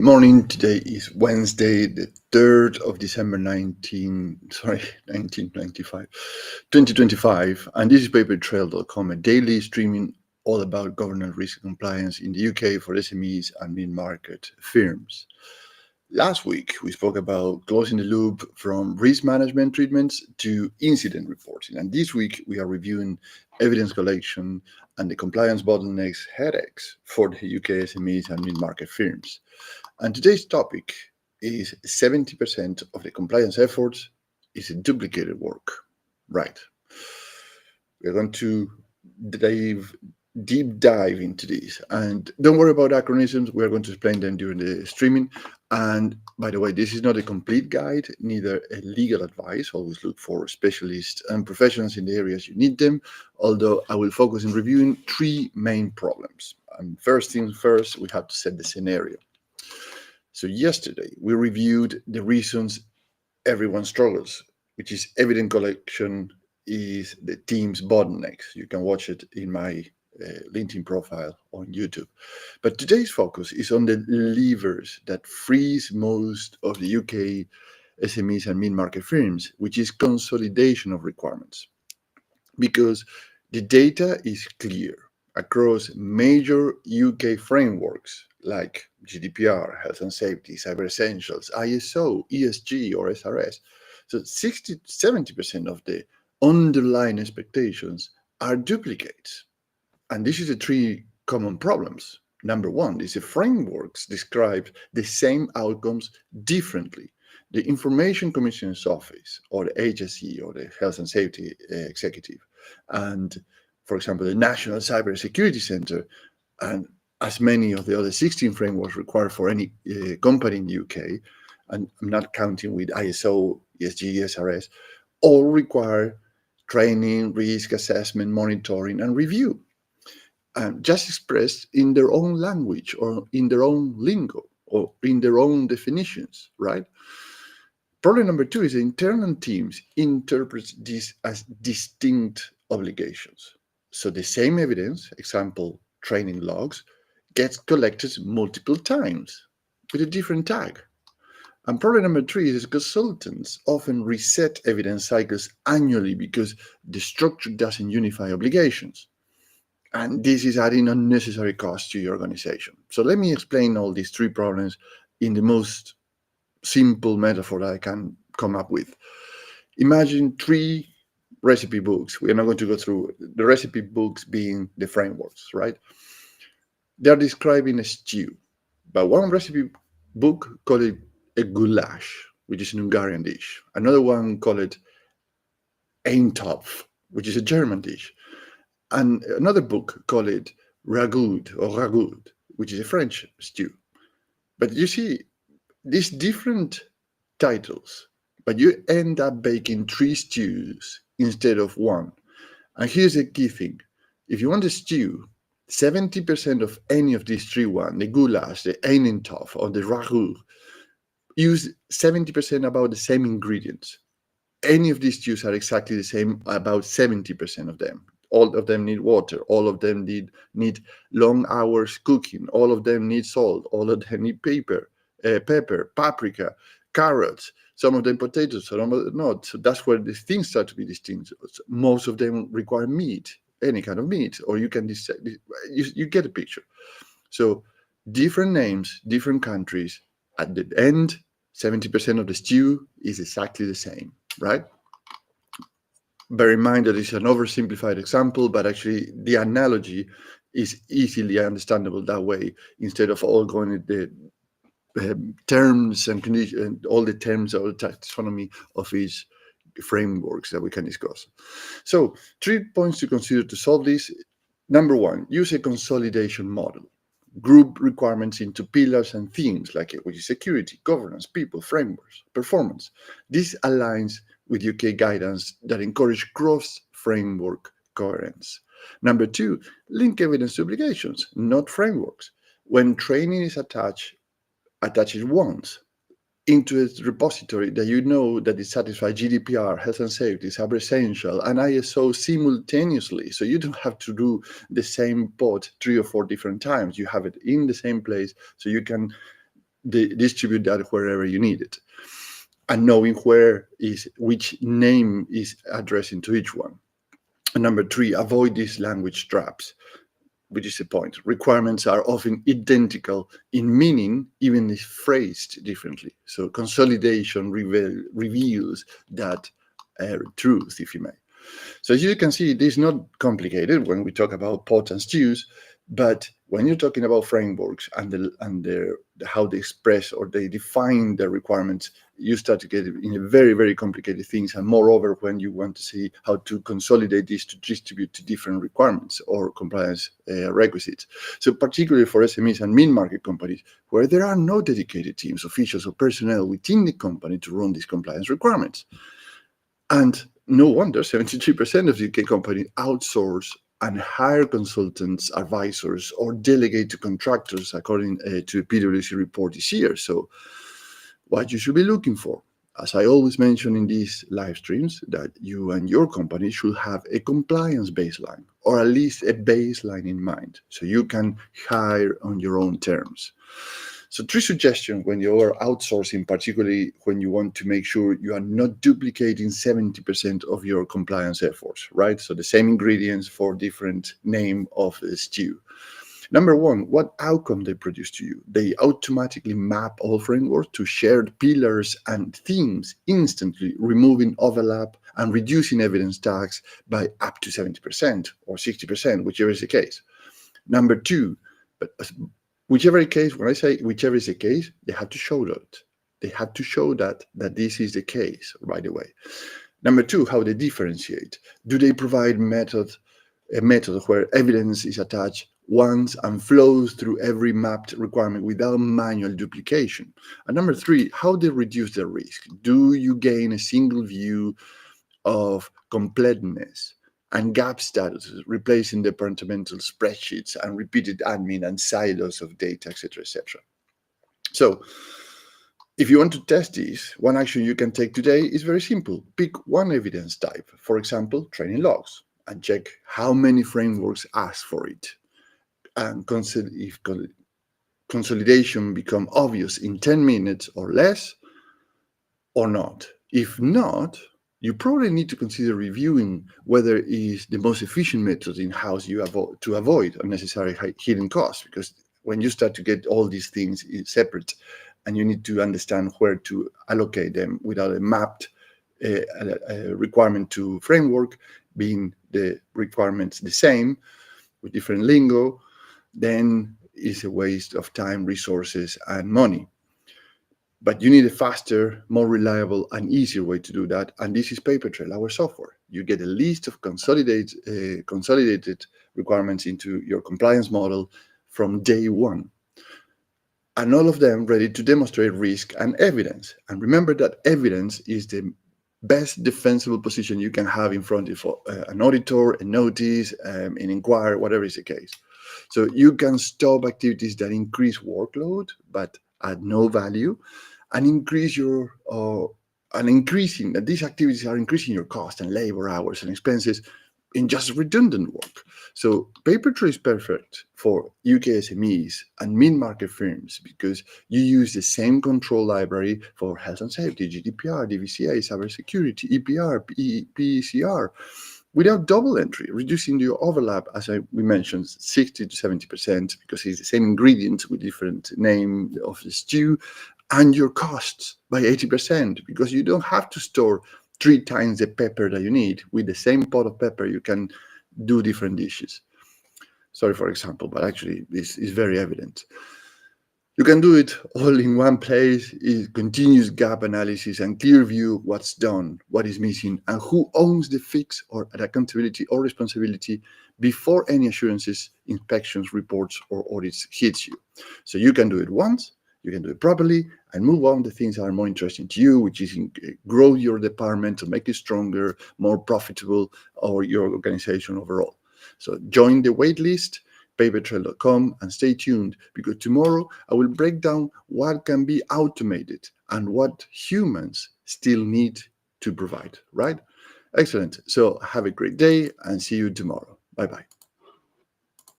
Morning. Today is Wednesday, the 3rd of December 1995, 2025. And this is pAIperTrail.com, a daily streaming all about governance, risk, and compliance in the UK for SMEs and mid-market firms. Last week, we spoke about closing the loop from risk management treatments to incident reporting. And this week, we are reviewing evidence collection and the compliance bottlenecks headaches for the UK SMEs and mid-market firms. And today's topic is 70% of the compliance efforts is duplicated work. Right. We're going to deep dive into this. And don't worry about acronyms. We're going to explain them during the streaming. And by the way, this is not a complete guide, neither a legal advice. Always look for specialists and professionals in the areas you need them. Although I will focus on reviewing three main problems. And first things first, we have to set the scenario. So yesterday, we reviewed the reasons everyone struggles, which is evidence collection is the team's bottlenecks. You can watch it in my LinkedIn profile on YouTube. But today's focus is on the levers that frees most of the UK SMEs and mid-market firms, which is consolidation of requirements. Because the data is clear across major UK frameworks like GDPR, health and safety, cyber essentials, ISO, ESG, or SRS. So 70% of the underlying expectations are duplicates. And this is the three common problems. Number one is the frameworks describe the same outcomes differently. The Information Commissioner's Office, or the HSE, or the Health and Safety Executive, and, for example, the National Cyber Security Center, and as many of the other 16 frameworks required for any company in the UK, and I'm not counting with ISO, ESG, SRS, all require training, risk assessment, monitoring, and review, just expressed in their own language or in their own lingo or in their own definitions, right? Problem number two is the internal teams interpret this as distinct obligations. So the same evidence, example, training logs, gets collected multiple times with a different tag. And problem number three is consultants often reset evidence cycles annually because the structure doesn't unify obligations. And this is adding unnecessary cost to your organization. So let me explain all these three problems in the most simple metaphor that I can come up with. Imagine three recipe books. We're not going to go through the recipe books being the frameworks, right? They're describing a stew, but one recipe book called it a goulash, which is an Hungarian dish. Another one called it Eintopf, which is a German dish. And another book called it ragout, which is a French stew. But you see, these different titles, but you end up baking three stews instead of one. And here's the key thing. If you want a stew, 70% of any of these three ones, the goulash, the Eintopf, or the ragout, use 70% about the same ingredients. Any of these stews are exactly the same, about 70% of them. All of them need water. All of them need long hours cooking. All of them need salt. All of them need pepper, paprika, carrots. Some of them potatoes, some of them not. So that's where the things start to be distinct. Most of them require meat, any kind of meat, or you can decide. You get a picture. So different names, different countries. At the end, 70% of the stew is exactly the same, right? Bear in mind that it's an oversimplified example, but actually the analogy is easily understandable that way, instead of all going into the terms and conditions, and all the terms of the taxonomy of each frameworks that we can discuss. So 3 points to consider to solve this. Number one, use a consolidation model. Group requirements into pillars and themes, like which is security, governance, people, frameworks, performance. This aligns with UK guidance that encourage cross-framework coherence. Number two, link evidence to obligations, not frameworks. When training is attached it once into a repository that you know that it satisfies GDPR, health and safety, cyber essential, and ISO simultaneously. So you don't have to do the same pod 3 or 4 different times. You have it in the same place, so you can distribute that wherever you need it, and knowing which name is addressing to each one. And number 3, avoid these language traps, which is the point. Requirements are often identical in meaning, even if phrased differently. So consolidation reveals that truth, if you may. So as you can see, it is not complicated when we talk about pots and stews, but when you're talking about frameworks and how they express or they define their requirements, you start to get in a very, very complicated things. And moreover, when you want to see how to consolidate this to distribute to different requirements or compliance requisites. So particularly for SMEs and mid-market companies, where there are no dedicated teams, officials, or personnel within the company to run these compliance requirements. And no wonder 73% of UK companies outsource and hire consultants, advisors, or delegate to contractors, according to a PwC report this year. So what you should be looking for, as I always mention in these live streams, that you and your company should have a compliance baseline, or at least a baseline in mind, so you can hire on your own terms. So 3 suggestions when you are outsourcing, particularly when you want to make sure you are not duplicating 70% of your compliance efforts, right? So the same ingredients for different name of the stew. Number 1, what outcome they produce to you? They automatically map all frameworks to shared pillars and themes instantly, removing overlap and reducing evidence tags by up to 70% or 60%, whichever is the case. Number 2, whichever case, when I say whichever is the case, they have to show that. They have to show that this is the case right away. Number 2, how they differentiate. Do they provide a method where evidence is attached once and flows through every mapped requirement without manual duplication? And number 3, how they reduce the risk. Do you gain a single view of completeness and gap statuses, replacing departmental spreadsheets and repeated admin and silos of data, etc., etc. So if you want to test this, one action you can take today is very simple. Pick one evidence type, for example, training logs, and check how many frameworks ask for it. And if consolidation become obvious in 10 minutes or less, or not. If not, you probably need to consider reviewing whether it is the most efficient method in-house to avoid unnecessary hidden costs, because when you start to get all these things separate and you need to understand where to allocate them without a mapped requirement to framework, being the requirements the same with different lingo, then it's a waste of time, resources, and money. But you need a faster, more reliable, and easier way to do that. And this is pAIperTrail, our software. You get a list of consolidated requirements into your compliance model from day one. And all of them ready to demonstrate risk and evidence. And remember that evidence is the best defensible position you can have in front of an auditor, a notice, an inquiry, whatever is the case. So you can stop activities that increase workload, but add no value, and increasing that these activities are increasing your cost and labor hours and expenses in just redundant work. So pAIperTrail is perfect for UK SMEs and mid-market firms because you use the same control library for health and safety, GDPR, DVCA, cybersecurity, EPR, PCR, without double entry, reducing your overlap, as we mentioned, 60 to 70%, because it's the same ingredients with different name of the stew, and your costs by 80%, because you don't have to store 3 times the pepper that you need. With the same pot of pepper, you can do different dishes. Sorry for example, but actually this is very evident. You can do it all in one place, continuous gap analysis and clear view what's done, what is missing, and who owns the fix or accountability or responsibility before any assurances, inspections, reports, or audits hits you. So you can do it once, you can do it properly, and move on to things that are more interesting to you, which is grow your department to make it stronger, more profitable, or your organization overall. So join the waitlist, pAIperTrail.com, and stay tuned, because tomorrow I will break down what can be automated and what humans still need to provide, right? Excellent. So have a great day and see you tomorrow. Bye-bye.